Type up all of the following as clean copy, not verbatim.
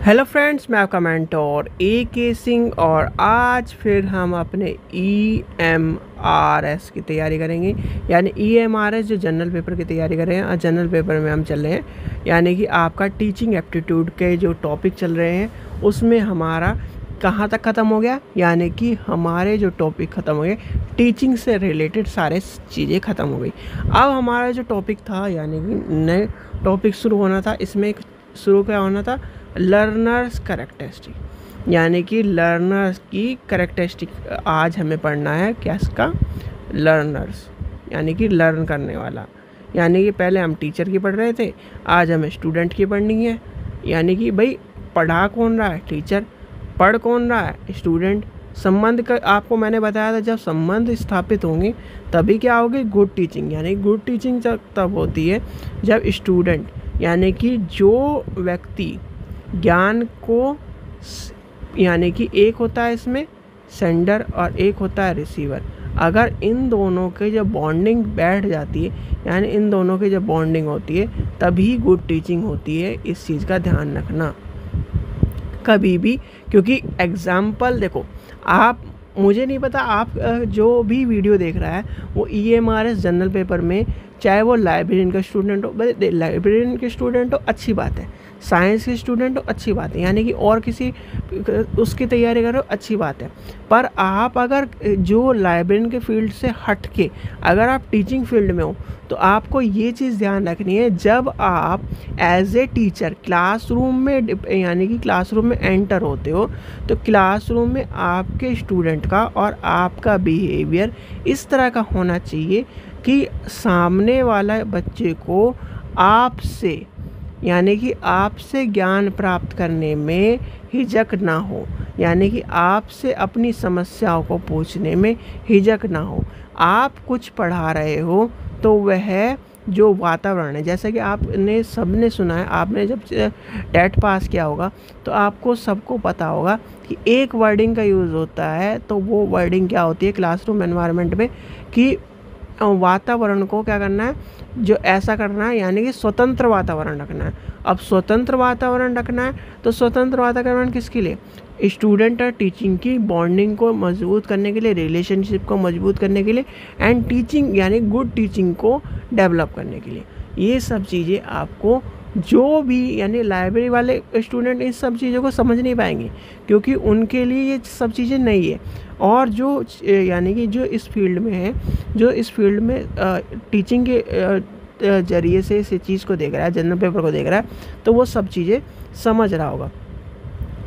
Hello friends, मैं आपका mentor AK Singh और आज फिर हम अपने EMRS की तैयारी करेंगे। यानी EMRS जो जनरल पेपर की तैयारी कर रहे हैं और जनरल पेपर में हम चल रहे हैं। यानी कि आपका टीचिंग एप्टीट्यूड के जो टॉपिक चल रहे हैं उसमें हमारा कहाँ तक ख़त्म हो गया, यानी कि हमारे जो टॉपिक ख़त्म हो गए टीचिंग से रिलेटेड सारे चीज़ें ख़त्म हो गई। अब हमारा जो टॉपिक था यानी कि नए टॉपिक शुरू होना था, इसमें शुरू क्या होना था, लर्नर्स कैरेक्टरिस्टिक, यानी कि लर्नर्स की कैरेक्टरिस्टिक आज हमें पढ़ना है। क्या इसका, लर्नर्स यानी कि लर्न करने वाला। यानी कि पहले हम टीचर की पढ़ रहे थे, आज हमें स्टूडेंट की पढ़नी है। यानी कि भाई पढ़ा कौन रहा है, टीचर, पढ़ कौन रहा है, स्टूडेंट। संबंध का आपको मैंने बताया था, जब संबंध स्थापित होंगे तभी क्या होगी, गुड टीचिंग। यानी गुड टीचिंग तब होती है जब स्टूडेंट यानी कि जो व्यक्ति ज्ञान को, यानी कि एक होता है इसमें सेंडर और एक होता है रिसीवर, अगर इन दोनों के जब बॉन्डिंग बैठ जाती है, यानी इन दोनों की जब बॉन्डिंग होती है तभी गुड टीचिंग होती है। इस चीज़ का ध्यान रखना कभी भी, क्योंकि एग्जाम्पल देखो, आप, मुझे नहीं पता आप जो भी वीडियो देख रहा है वो EMRS जनरल पेपर में, चाहे वो लाइब्रेरियन का स्टूडेंट हो, लाइब्रेरियन के स्टूडेंट हो अच्छी बात है, साइंस के स्टूडेंट हो अच्छी बात है, यानी कि और किसी उसकी तैयारी कर रहे हो अच्छी बात है। पर आप अगर जो लाइब्रेरियन के फील्ड से हट के अगर आप टीचिंग फील्ड में हो तो आपको ये चीज़ ध्यान रखनी है, जब आप एज ए टीचर क्लासरूम में, यानी कि क्लासरूम में एंटर होते हो तो क्लासरूम में आपके स्टूडेंट का और आपका बिहेवियर इस तरह का होना चाहिए कि सामने वाला बच्चे को आपसे, यानी कि आपसे ज्ञान प्राप्त करने में हिचक ना हो, यानी कि आपसे अपनी समस्याओं को पूछने में हिचक ना हो। आप कुछ पढ़ा रहे हो तो वह जो वातावरण है, जैसे कि आपने सबने सुना है, आपने जब टेट पास किया होगा तो आपको सबको पता होगा कि एक वर्डिंग का यूज़ होता है, तो वो वर्डिंग क्या होती है क्लासरूम एनवायरनमेंट में, कि वातावरण को क्या करना है, जो ऐसा करना है, यानी कि स्वतंत्र वातावरण रखना है। अब स्वतंत्र वातावरण रखना है तो स्वतंत्र वातावरण किसके लिए, स्टूडेंट और टीचिंग की बॉन्डिंग को मजबूत करने के लिए, रिलेशनशिप को मजबूत करने के लिए, एंड टीचिंग यानी गुड टीचिंग को डेवलप करने के लिए। ये सब चीज़ें आपको, जो भी यानी लाइब्रेरी वाले स्टूडेंट इस सब चीज़ों को समझ नहीं पाएंगे क्योंकि उनके लिए ये सब चीज़ें नहीं है। और जो यानी कि जो इस फील्ड में है, जो इस फील्ड में टीचिंग के ज़रिए से इस चीज़ को देख रहा है, जनरल पेपर को देख रहा है, तो वो सब चीज़ें समझ रहा होगा।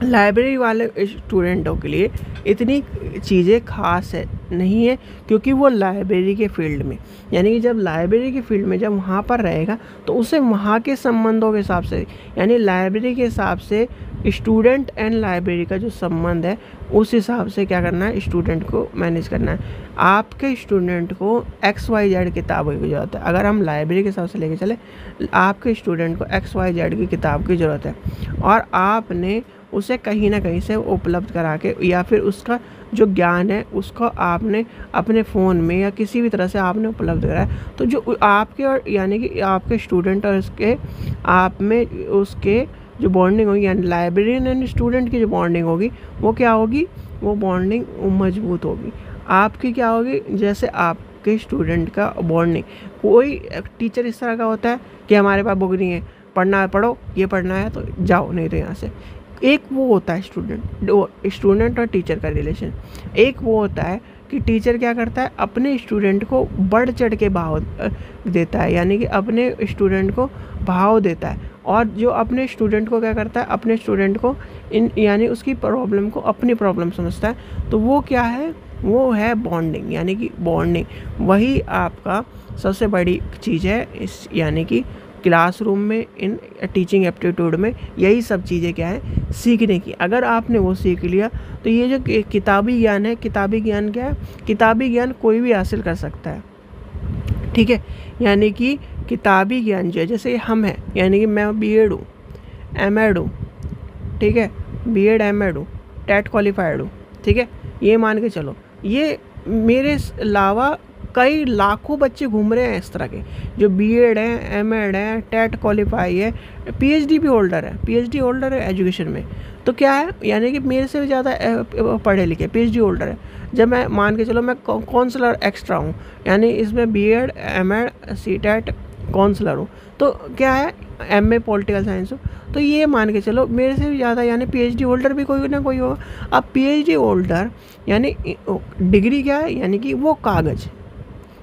लाइब्रेरी वाले स्टूडेंटों के लिए इतनी चीज़ें खास है नहीं है, क्योंकि वो लाइब्रेरी के फील्ड में, यानी कि जब लाइब्रेरी के फील्ड में जब वहाँ पर रहेगा तो उसे वहाँ के संबंधों के हिसाब से, यानी लाइब्रेरी के हिसाब से स्टूडेंट एंड लाइब्रेरी का जो संबंध है उस हिसाब से क्या करना है, स्टूडेंट को मैनेज करना है। आपके स्टूडेंट को XYZ किताबों की ज़रूरत है, अगर हम लाइब्रेरी के हिसाब से लेके चले, आपके स्टूडेंट को XYZ की किताब की ज़रूरत है और आपने उसे कहीं ना कहीं से उपलब्ध करा के, या फिर उसका जो ज्ञान है उसको आपने अपने फ़ोन में या किसी भी तरह से आपने उपलब्ध कराया, तो जो आपके और यानी कि आपके स्टूडेंट और उसके आप में उसके जो बॉन्डिंग होगी, यानी लाइब्रेरियन एंड स्टूडेंट की जो बॉन्डिंग होगी वो क्या होगी, वो बॉन्डिंग मजबूत होगी। आपकी क्या होगी, जैसे आपके स्टूडेंट का बॉन्डिंग, कोई टीचर इस तरह का होता है कि हमारे पास बुक नहीं है, पढ़ना है पढ़ो, ये पढ़ना है तो जाओ, नहीं तो यहाँ से। एक वो होता है स्टूडेंट और टीचर का रिलेशन। एक वो होता है कि टीचर क्या करता है, अपने स्टूडेंट को बढ़ चढ़ के भाव देता है, यानी कि अपने स्टूडेंट को भाव देता है, और जो अपने स्टूडेंट को क्या करता है, अपने स्टूडेंट को यानी उसकी प्रॉब्लम को अपनी प्रॉब्लम समझता है। तो वो क्या है, वो है बॉन्डिंग, यानी कि बॉन्डिंग वही आपका सबसे बड़ी चीज़ है इस, यानी कि क्लासरूम में, इन टीचिंग एप्टीट्यूड में यही सब चीज़ें क्या है, सीखने की। अगर आपने वो सीख लिया तो ये जो किताबी ज्ञान है, किताबी ज्ञान क्या है, किताबी ज्ञान कोई भी हासिल कर सकता है, ठीक है। यानी कि किताबी ज्ञान जो है, जैसे हम हैं, यानी कि मैं B.Ed हूँ, M.Ed हूँ, ठीक है, B.Ed M.Ed हूँ, टेट क्वालिफाइड हूँ, ठीक है, ये मान के चलो, ये मेरे अलावा कई लाखों बच्चे घूम रहे हैं इस तरह के, जो बीएड है, एमएड है, टेट क्वालिफाई है, पीएचडी भी होल्डर है, पीएचडी होल्डर है एजुकेशन में। तो क्या है, यानी कि मेरे से भी ज़्यादा पढ़े लिखे पीएचडी होल्डर है। जब मैं मान के चलो मैं काउंसलर एक्स्ट्रा हूँ, यानी इसमें बीएड, एमएड, सीटेट, काउंसलर हूँ, तो क्या है एमए पॉलिटिकल साइंस हो, तो ये मान के चलो मेरे से भी ज़्यादा यानी पीएचडी होल्डर भी कोई ना कोई होगा। अब पीएचडी होल्डर यानी डिग्री क्या है, यानी कि वो कागज़,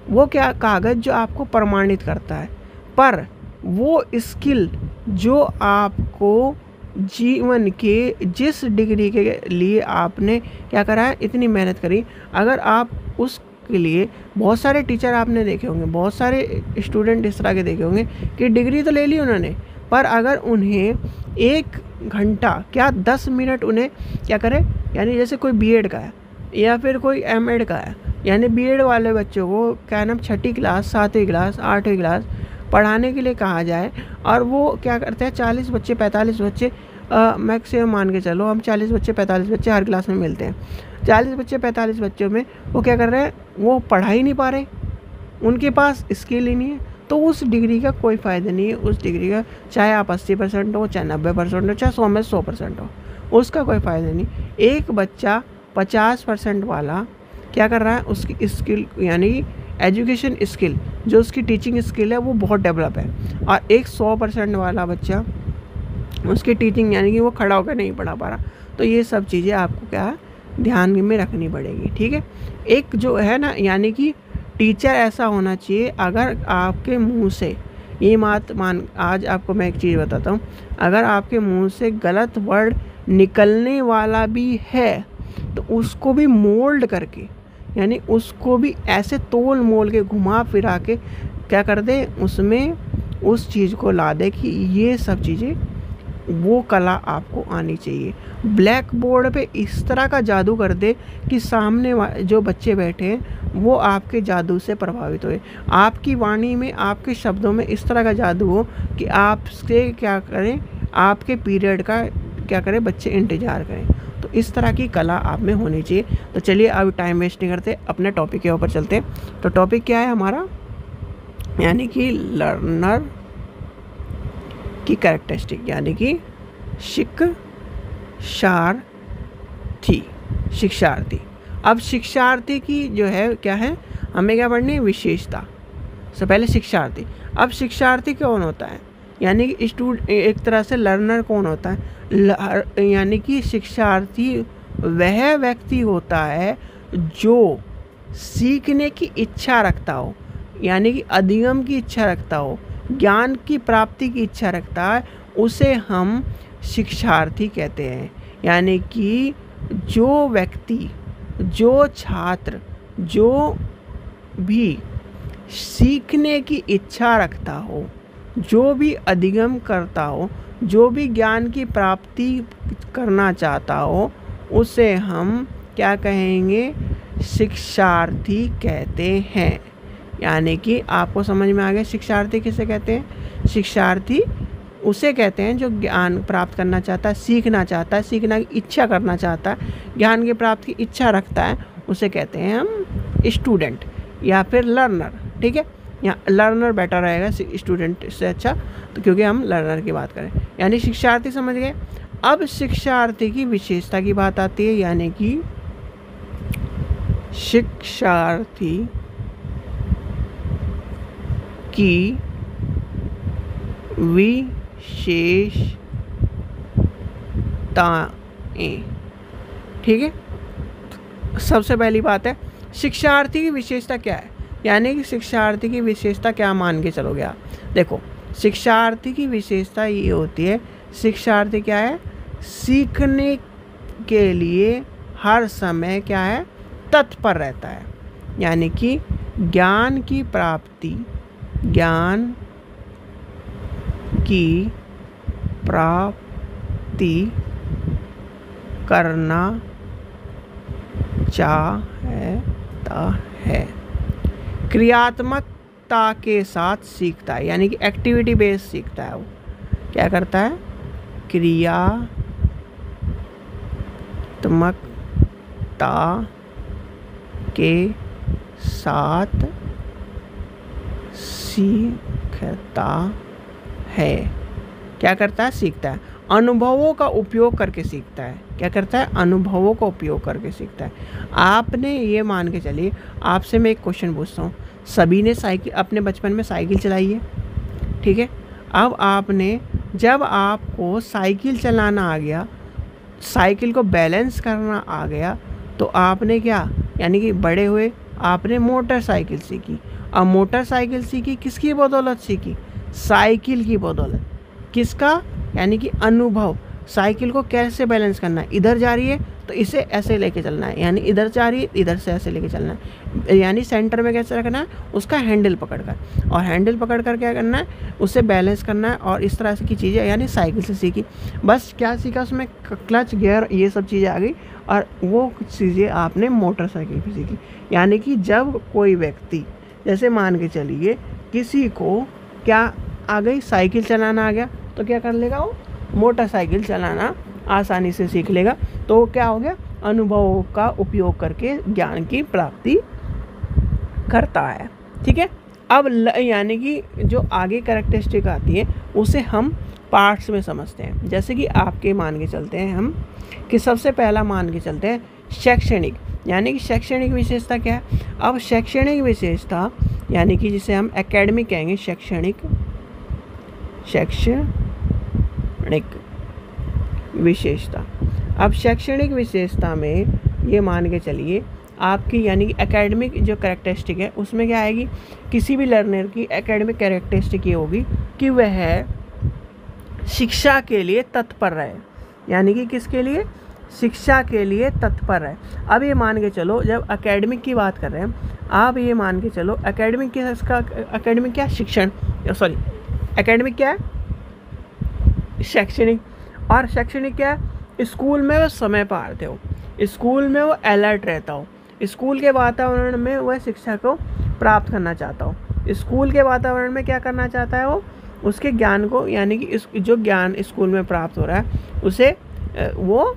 वो क्या कागज़ जो आपको प्रमाणित करता है, पर वो स्किल जो आपको जीवन के जिस डिग्री के लिए आपने क्या करा है, इतनी मेहनत करी, अगर आप उसके लिए बहुत सारे टीचर आपने देखे होंगे, बहुत सारे स्टूडेंट इस तरह के देखे होंगे कि डिग्री तो ले ली उन्होंने, पर अगर उन्हें 1 घंटा क्या 10 मिनट उन्हें क्या करें, यानी जैसे कोई बीएड का है या फिर कोई एमएड का है, यानी बीएड वाले बच्चों को क्या नाम 6ठी क्लास, 7वीं क्लास, 8वीं क्लास पढ़ाने के लिए कहा जाए, और वो क्या करते हैं 40 बच्चे 45 बच्चे मैक्सिमम मान के चलो हम 40 बच्चे 45 बच्चे हर क्लास में मिलते हैं, 40 बच्चे 45 बच्चों में वो क्या कर रहे हैं, वो पढ़ा ही नहीं पा रहे, उनके पास स्किल ही नहीं है, तो उस डिग्री का कोई फ़ायदा नहीं है। उस डिग्री का चाहे आप 80% हो, चाहे 90% हो, चाहे 100 में 100% हो, उसका कोई फ़ायदा नहीं। एक बच्चा 50% वाला क्या कर रहा है, उसकी स्किल यानी एजुकेशन स्किल जो उसकी टीचिंग स्किल है वो बहुत डेवलप है, और एक 100% वाला बच्चा उसकी टीचिंग यानी कि वो खड़ा होकर नहीं पढ़ा पा रहा। तो ये सब चीज़ें आपको क्या ध्यान में रखनी पड़ेगी, ठीक है। एक जो है ना, यानी कि टीचर ऐसा होना चाहिए, अगर आपके मुंह से ये आज आपको मैं एक चीज़ बताता हूँ, अगर आपके मुंह से गलत वर्ड निकलने वाला भी है तो उसको भी मोल्ड करके, यानी उसको भी ऐसे तोल मोल के घुमा फिरा के क्या कर दे, उसमें उस चीज़ को ला दे कि ये सब चीज़ें, वो कला आपको आनी चाहिए। ब्लैक बोर्ड पे इस तरह का जादू कर दे कि सामने जो बच्चे बैठे हैं वो आपके जादू से प्रभावित हुए, आपकी वाणी में, आपके शब्दों में इस तरह का जादू हो कि आपसे क्या करें, आपके पीरियड का क्या करें बच्चे इंतज़ार करें। तो इस तरह की कला आप में होनी चाहिए। तो चलिए अब टाइम वेस्ट नहीं करते, अपने टॉपिक के ऊपर चलते हैं। तो टॉपिक क्या है हमारा, यानी कि लर्नर की कैरेक्टरिस्टिक, यानी कि शिक्षार्थी। अब शिक्षार्थी की जो है क्या है, हमें क्या पढ़नी है, विशेषता से पहले शिक्षार्थी। अब शिक्षार्थी कौन होता है, यानी कि एक तरह से लर्नर कौन होता है, यानी कि शिक्षार्थी वह व्यक्ति होता है जो सीखने की इच्छा रखता हो, यानी कि अधिगम की इच्छा रखता हो, ज्ञान की प्राप्ति की इच्छा रखता है, उसे हम शिक्षार्थी कहते हैं। यानी कि जो व्यक्ति, जो छात्र, जो भी सीखने की इच्छा रखता हो, जो भी अधिगम करता हो, जो भी ज्ञान की प्राप्ति करना चाहता हो, उसे हम क्या कहेंगे, शिक्षार्थी कहते हैं। यानी कि आपको समझ में आ गया शिक्षार्थी किसे कहते हैं। शिक्षार्थी उसे कहते हैं जो ज्ञान प्राप्त करना चाहता है, सीखना चाहता है, सीखना की इच्छा करना चाहता है, ज्ञान की प्राप्ति की इच्छा रखता है, उसे कहते हैं हम स्टूडेंट या फिर लर्नर। ठीक है, यहाँ लर्नर बेटर रहेगा स्टूडेंट से अच्छा, तो क्योंकि हम लर्नर की बात करें। यानी शिक्षार्थी समझ गए। अब शिक्षार्थी की विशेषता की बात आती है, यानी कि शिक्षार्थी की विशेषताएं। ठीक है, सबसे पहली बात है शिक्षार्थी की विशेषता क्या है, यानी कि शिक्षार्थी की विशेषता क्या मान के चलोगे आप। देखो, शिक्षार्थी की विशेषता ये होती है, शिक्षार्थी क्या है, सीखने के लिए हर समय क्या है, तत्पर रहता है। यानी कि ज्ञान की प्राप्ति करना चाहता है, क्रियात्मकता के साथ सीखता है, यानी कि एक्टिविटी बेस्ड सीखता है। वो क्या करता है, क्रियात्मकता के साथ सीखता है। क्या करता है? सीखता है। अनुभवों का उपयोग करके सीखता है। क्या करता है? अनुभवों का उपयोग करके सीखता है। आपने ये मान के चलिए, आपसे मैं एक क्वेश्चन पूछता हूँ, सभी ने साइकिल अपने बचपन में साइकिल चलाई है, ठीक है। अब आपने, जब आपको साइकिल चलाना आ गया, साइकिल को बैलेंस करना आ गया, तो आपने क्या, यानी कि बड़े हुए आपने मोटरसाइकिल सीखी। अब मोटरसाइकिल सीखी किसकी बदौलत सीखी? साइकिल की बदौलत। किसका? यानी कि अनुभव। साइकिल को कैसे बैलेंस करना है, इधर जा रही है तो इसे ऐसे लेके चलना है, यानी इधर जा रही है इधर से ऐसे लेके चलना है, यानी सेंटर में कैसे रखना है, उसका हैंडल पकड़कर, और हैंडल पकड़कर क्या करना है, उसे बैलेंस करना है, और इस तरह से की चीज़ें यानी साइकिल से सीखी। बस क्या सीखा उसमें? क्लच, गियर, ये सब चीज़ें आ गई, और वो कुछ चीज़ें आपने मोटरसाइकिल की सीखी। यानी कि जब कोई व्यक्ति, जैसे मान के चलिए किसी को क्या आ गई, साइकिल चलाना आ गया, तो क्या कर लेगा वो? मोटरसाइकिल चलाना आसानी से सीख लेगा। तो क्या हो गया? अनुभवों का उपयोग करके ज्ञान की प्राप्ति करता है, ठीक है। अब यानी कि जो आगे कैरेक्टरिस्टिक आती है उसे हम पार्ट्स में समझते हैं। जैसे कि आपके मान के चलते हैं हम कि सबसे पहला मान के चलते हैं शैक्षणिक, यानी कि शैक्षणिक विशेषता क्या है? अब शैक्षणिक विशेषता यानी कि जिसे हम एकेडमिक कहेंगे, शैक्षणिक विशेषता। अब शैक्षणिक विशेषता में ये मान के चलिए आपकी, यानी कि एकेडमिक जो कैरेक्टरिस्टिक है उसमें क्या आएगी? किसी भी लर्नर की एकेडमिक कैरेक्टरिस्टिक ये होगी कि वह शिक्षा के लिए तत्पर रहे, यानी कि किसके लिए? शिक्षा के लिए तत्पर है। अब ये मान के चलो, जब एकेडमिक की बात कर रहे हैं, आप ये मान के चलो एकेडमिक क्या, इसका एकेडमिक क्या? शिक्षण, सॉरी एकेडमिक क्या है? शैक्षणिक। और शैक्षणिक क्या है? स्कूल में वो समय पारते हो, स्कूल में वो अलर्ट रहता हो, स्कूल के वातावरण में वह शिक्षा को प्राप्त करना चाहता हो, स्कूल के वातावरण में क्या करना चाहता है वो? उसके ज्ञान को, यानी कि इस जो ज्ञान स्कूल में प्राप्त हो रहा है उसे वो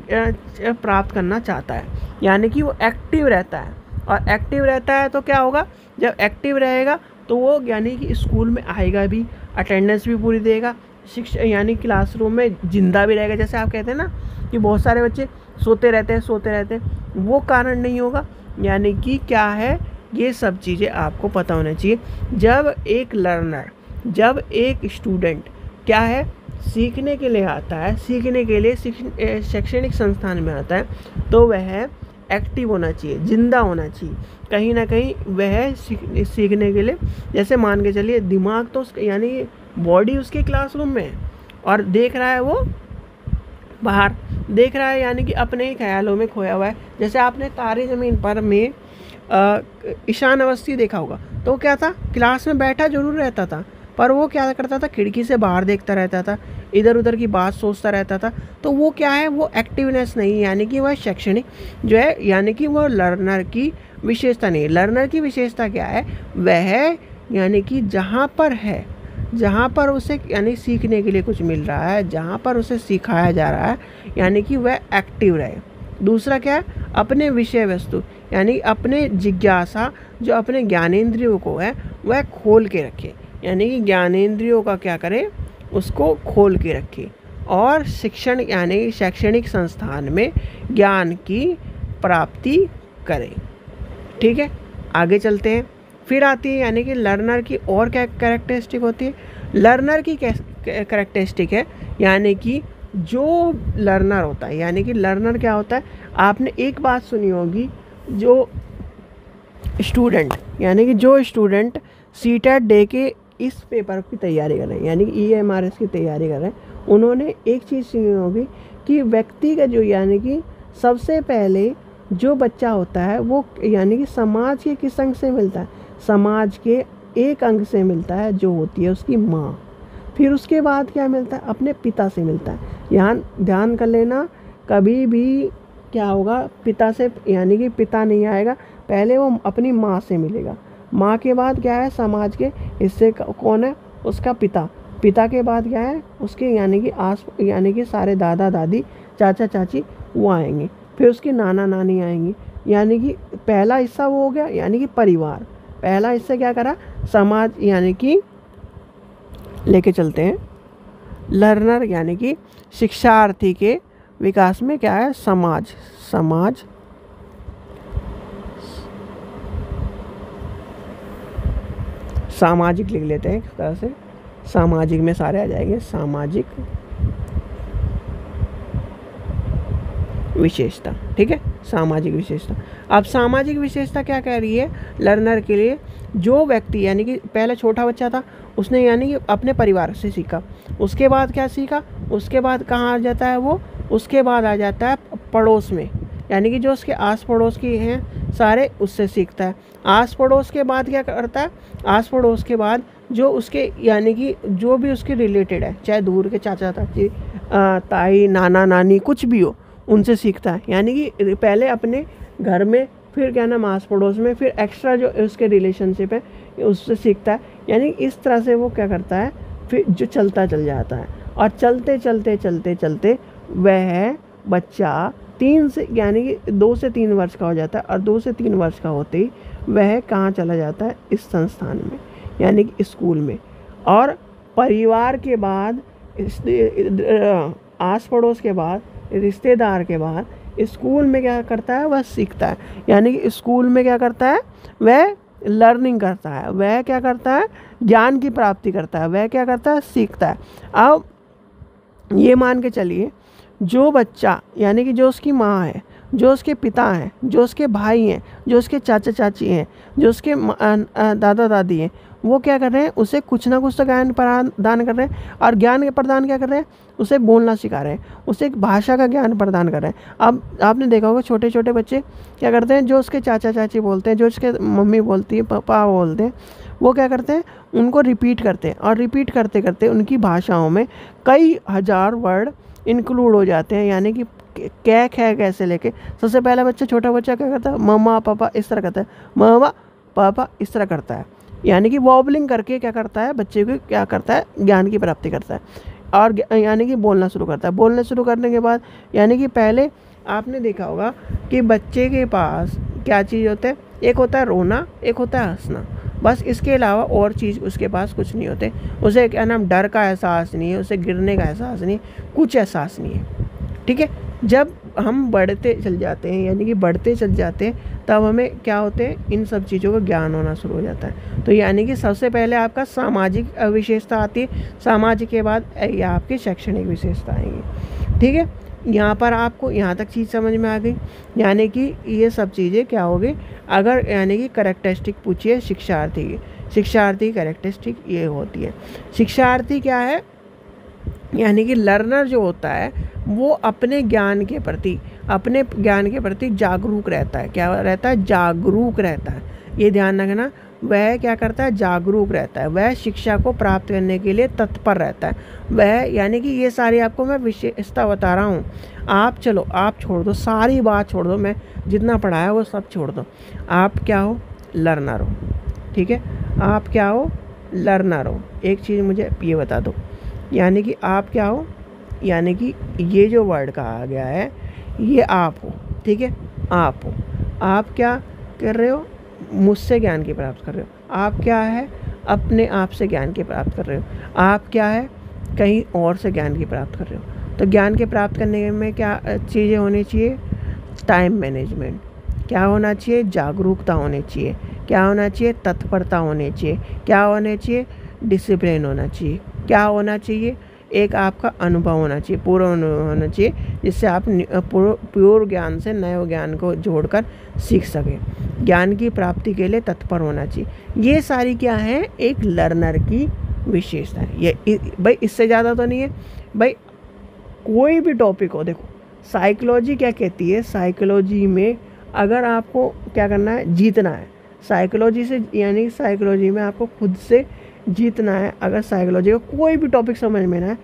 प्राप्त करना चाहता है, यानी कि वो एक्टिव रहता है। और एक्टिव रहता है तो क्या होगा? जब एक्टिव रहेगा तो वो यानी कि स्कूल में आएगा भी, अटेंडेंस भी पूरी देगा, शिक्षा यानी क्लासरूम में जिंदा भी रहेगा। जैसे आप कहते हैं ना कि बहुत सारे बच्चे सोते रहते हैं, वो कारण नहीं होगा। यानी कि क्या है, ये सब चीज़ें आपको पता होना चाहिए। जब एक लर्नर, जब एक स्टूडेंट क्या है, सीखने के लिए आता है, सीखने के लिए शैक्षणिक संस्थान में आता है, तो वह एक्टिव होना चाहिए, जिंदा होना चाहिए, कहीं ना कहीं वह सीखने के लिए, जैसे मान के चलिए दिमाग तो यानी बॉडी उसके क्लासरूम में है और देख रहा है वो बाहर देख रहा है, यानी कि अपने ही ख्यालों में खोया हुआ है। जैसे आपने तारे ज़मीन पर में ईशान अवस्थी देखा होगा, तो क्या था, क्लास में बैठा जरूर रहता था पर वो क्या करता था, खिड़की से बाहर देखता रहता था, इधर उधर की बात सोचता रहता था। तो वो क्या है, वो एक्टिवनेस नहीं, यानी कि वह शैक्षणिक जो है, यानी कि वो लर्नर की विशेषता नहीं। लर्नर की विशेषता क्या है, वह यानी कि जहाँ पर है, जहाँ पर उसे यानी सीखने के लिए कुछ मिल रहा है, जहाँ पर उसे सिखाया जा रहा है, यानी कि वह एक्टिव रहे। दूसरा क्या है, अपने विषय वस्तु यानी अपने जिज्ञासा जो अपने ज्ञानेंद्रियों को है वह खोल के रखे, यानी कि ज्ञानेंद्रियों का क्या करे, उसको खोल के रखे और शिक्षण यानी शैक्षणिक संस्थान में ज्ञान की प्राप्ति करे। ठीक है, आगे चलते हैं। फिर आती है यानी कि लर्नर की और क्या कैरेक्टरिस्टिक होती है। लर्नर की कैरेक्टरिस्टिक है यानी कि जो लर्नर होता है, यानी कि लर्नर क्या होता है, आपने एक बात सुनी होगी, जो स्टूडेंट यानी कि जो स्टूडेंट सीटेट दे के इस पेपर की तैयारी कर रहे हैं, यानी कि EMRS की तैयारी कर रहे हैं, उन्होंने एक चीज़ सुनी होगी कि व्यक्ति का जो यानी कि सबसे पहले जो बच्चा होता है वो यानी कि समाज के किस अंग से मिलता है, समाज के एक अंग से मिलता है जो होती है उसकी माँ। फिर उसके बाद क्या मिलता है, अपने पिता से मिलता है। यहाँ ध्यान कर लेना, कभी भी क्या होगा, पिता से यानी कि पिता नहीं आएगा, पहले वो अपनी माँ से मिलेगा। माँ के बाद क्या है, समाज के हिस्से कौन है, उसका पिता। पिता के बाद क्या है, उसके यानी कि सारे दादा दादी चाचा चाची वो आएंगे। फिर उसके नाना नानी आएंगे, यानी कि पहला हिस्सा वो हो गया यानी कि परिवार, पहला हिस्सा क्या करा, समाज यानी कि लेके चलते हैं लर्नर यानी कि शिक्षार्थी के विकास में क्या है, समाज, समाज सामाजिक लिख लेते हैं एक तरह से, सामाजिक में सारे आ जाएंगे, सामाजिक विशेषता, ठीक है, सामाजिक विशेषता। अब सामाजिक विशेषता क्या कह रही है लर्नर के लिए, जो व्यक्ति यानी कि पहले छोटा बच्चा था उसने यानी कि अपने परिवार से सीखा, उसके बाद क्या सीखा, उसके बाद कहाँ आ जाता है वो, उसके बाद आ जाता है पड़ोस में, यानी कि जो उसके आस पड़ोस की हैं सारे उससे सीखता है। आस पड़ोस के बाद क्या करता है, आस पड़ोस के बाद जो उसके यानी कि जो भी उसके रिलेटेड है, चाहे दूर के चाचा चाची, ताई, नाना नानी, कुछ भी हो, उनसे सीखता है। यानी कि पहले अपने घर में, फिर क्या नाम आस पड़ोस में, फिर एक्स्ट्रा जो उसके रिलेशनशिप है उससे सीखता है। यानी इस तरह से वो क्या करता है, फिर जो चलता चल जाता है, और चलते चलते चलते चलते वह बच्चा 3 से यानी कि 2 से 3 वर्ष का हो जाता है, और 2 से 3 वर्ष का होते ही वह कहाँ चला जाता है, इस संस्थान में यानी कि स्कूल में। और परिवार के बाद, आस पड़ोस के बाद, रिश्तेदार के बाद स्कूल में क्या करता है, वह सीखता है। यानी कि स्कूल में क्या करता है, वह लर्निंग करता है, वह क्या करता है, ज्ञान की प्राप्ति करता है, वह क्या करता है, सीखता है। अब ये मान के चलिए जो बच्चा यानी कि जो उसकी माँ है, जो उसके पिता हैं, जो उसके भाई हैं, जो उसके चाचा चाची हैं, जो उसके दादा दादी हैं, वो क्या कर रहे हैं, उसे कुछ ना कुछ तो ज्ञान प्रदान कर रहे हैं। और ज्ञान के प्रदान क्या कर रहे हैं, उसे बोलना सिखा रहे हैं, उसे एक भाषा का ज्ञान प्रदान कर रहे हैं। अब आपने देखा होगा छोटे छोटे बच्चे क्या करते हैं, जो उसके चाचा चाची बोलते हैं, जो उसके मम्मी बोलती है, पापा बोलते हैं, वो क्या करते हैं, उनको रिपीट करते हैं, और रिपीट करते करते उनकी भाषाओं में कई हज़ार वर्ड इंक्लूड हो जाते हैं। यानी कि कै खे कैसे लेके, सबसे पहला बच्चा, छोटा बच्चा क्या करता है, मम्मा पापा इस तरह करता है, मम्मा पापा इस तरह करता है। यानी कि वॉबलिंग करके क्या करता है, बच्चे को क्या करता है, ज्ञान की प्राप्ति करता है। और यानी कि बोलना शुरू करता है। बोलने शुरू करने के बाद यानी कि पहले आपने देखा होगा कि बच्चे के पास क्या चीज़ होता है, एक होता है रोना, एक होता है हंसना, बस इसके अलावा और चीज़ उसके पास कुछ नहीं होते। उसे क्या नाम, डर का एहसास नहीं है, उसे गिरने का एहसास नहीं, कुछ एहसास नहीं है, ठीक है। जब हम बढ़ते चल जाते हैं यानी कि बढ़ते चल जाते हैं, तब हमें क्या होते हैं, इन सब चीज़ों का ज्ञान होना शुरू हो जाता है। तो यानी कि सबसे पहले आपका सामाजिक विशेषता आती है, सामाजिक के बाद ये आपकी शैक्षणिक विशेषता आएंगी, ठीक है। यहाँ पर आपको यहाँ तक चीज़ समझ में आ गई। यानी कि ये सब चीज़ें क्या होगी, अगर यानी कि कैरेक्टरिस्टिक पूछिए शिक्षार्थी की, शिक्षार्थी कैरेक्टरिस्टिक ये होती है। शिक्षार्थी क्या है, यानी कि लर्नर जो होता है वो अपने ज्ञान के प्रति जागरूक रहता है। क्या रहता है, जागरूक रहता है, ये ध्यान रखना। वह क्या करता है, जागरूक रहता है, वह शिक्षा को प्राप्त करने के लिए तत्पर रहता है। वह यानी कि ये सारी आपको मैं विशेषता बता रहा हूँ। आप चलो, आप छोड़ दो, सारी बात छोड़ दो, मैं जितना पढ़ाया वो सब छोड़ दो। आप क्या हो, लर्नर हो, ठीक है। आप क्या हो, लर्नर हो। एक चीज़ मुझे ये बता दो, यानी कि आप क्या हो, यानी कि ये जो वर्ड कहा गया है ये आप हो, ठीक है। आप हो, आप क्या कर रहे हो, मुझसे ज्ञान की प्राप्त कर रहे हो। आप क्या है, अपने आप से ज्ञान की प्राप्त कर रहे हो। आप क्या है, कहीं और से ज्ञान की प्राप्त कर रहे हो। तो ज्ञान के प्राप्त करने में क्या चीज़ें होनी चाहिए, टाइम मैनेजमेंट, क्या होना चाहिए, जागरूकता होनी चाहिए, क्या होना चाहिए, तत्परता होनी चाहिए, क्या होना चाहिए, डिसिप्लिन होना चाहिए, क्या होना चाहिए, एक आपका अनुभव होना चाहिए, पूरा अनुभव होना चाहिए, जिससे आप प्योर ज्ञान से नए ज्ञान को जोड़कर सीख सकें। ज्ञान की प्राप्ति के लिए तत्पर होना चाहिए। ये सारी क्या है, एक लर्नर की विशेषता है। ये भाई इससे ज़्यादा तो नहीं है भाई। कोई भी टॉपिक हो, देखो साइकोलॉजी क्या कहती है, साइकोलॉजी में अगर आपको क्या करना है, जीतना है साइकोलॉजी से, यानी साइकोलॉजी में आपको खुद से जीतना है। अगर साइकोलॉजी का कोई भी टॉपिक समझ में ना है,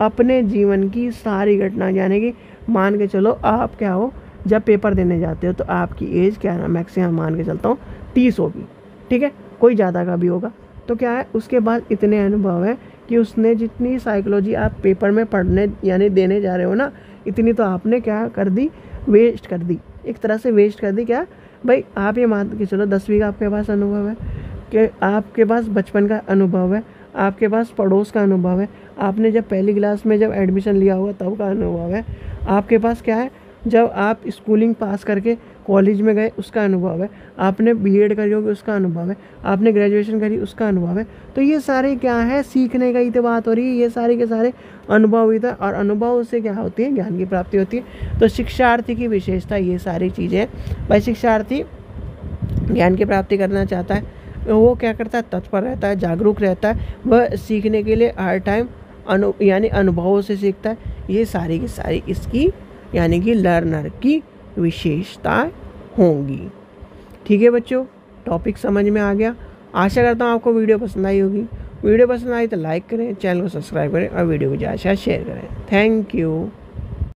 अपने जीवन की सारी घटना, यानी कि मान के चलो आप क्या हो, जब पेपर देने जाते हो तो आपकी एज क्या है, मैक्सिमम मान के चलता हूँ 30 होगी, ठीक है, कोई ज़्यादा का भी होगा। तो क्या है, उसके बाद इतने अनुभव है कि उसने जितनी साइकोलॉजी आप पेपर में पढ़ने यानी देने जा रहे हो ना, इतनी तो आपने क्या कर दी, वेस्ट कर दी। एक तरह से वेस्ट कर दी। क्या भाई, आप ये मान के चलो 10वीं का आपके पास अनुभव है, कि आपके पास बचपन का अनुभव है, आपके पास पड़ोस का अनुभव है, आपने जब पहली क्लास में जब एडमिशन लिया हुआ तब का अनुभव है, आपके पास क्या है जब आप स्कूलिंग पास करके कॉलेज में गए उसका अनुभव है, आपने बीएड करी होगी उसका अनुभव है, आपने ग्रेजुएशन करी उसका अनुभव है। तो ये सारे क्या है, सीखने का ही तो बात हो रही है, ये सारे के सारे अनुभव ही था, और अनुभव से क्या होती है, ज्ञान की प्राप्ति होती है। तो शिक्षार्थी की विशेषता ये सारी चीज़ें हैं। भाई शिक्षार्थी ज्ञान की प्राप्ति करना चाहता है, वो क्या करता है, तत्पर रहता है, जागरूक रहता है, वह सीखने के लिए हर टाइम यानी अनुभवों से सीखता है। ये सारी की सारी इसकी यानी कि लर्नर की विशेषताएं होंगी। ठीक है बच्चों, टॉपिक समझ में आ गया। आशा करता हूँ आपको वीडियो पसंद आई होगी। वीडियो पसंद आई तो लाइक करें, चैनल को सब्सक्राइब करें और वीडियो को ज़्यादा से ज़्यादा शेयर करें। Thank you.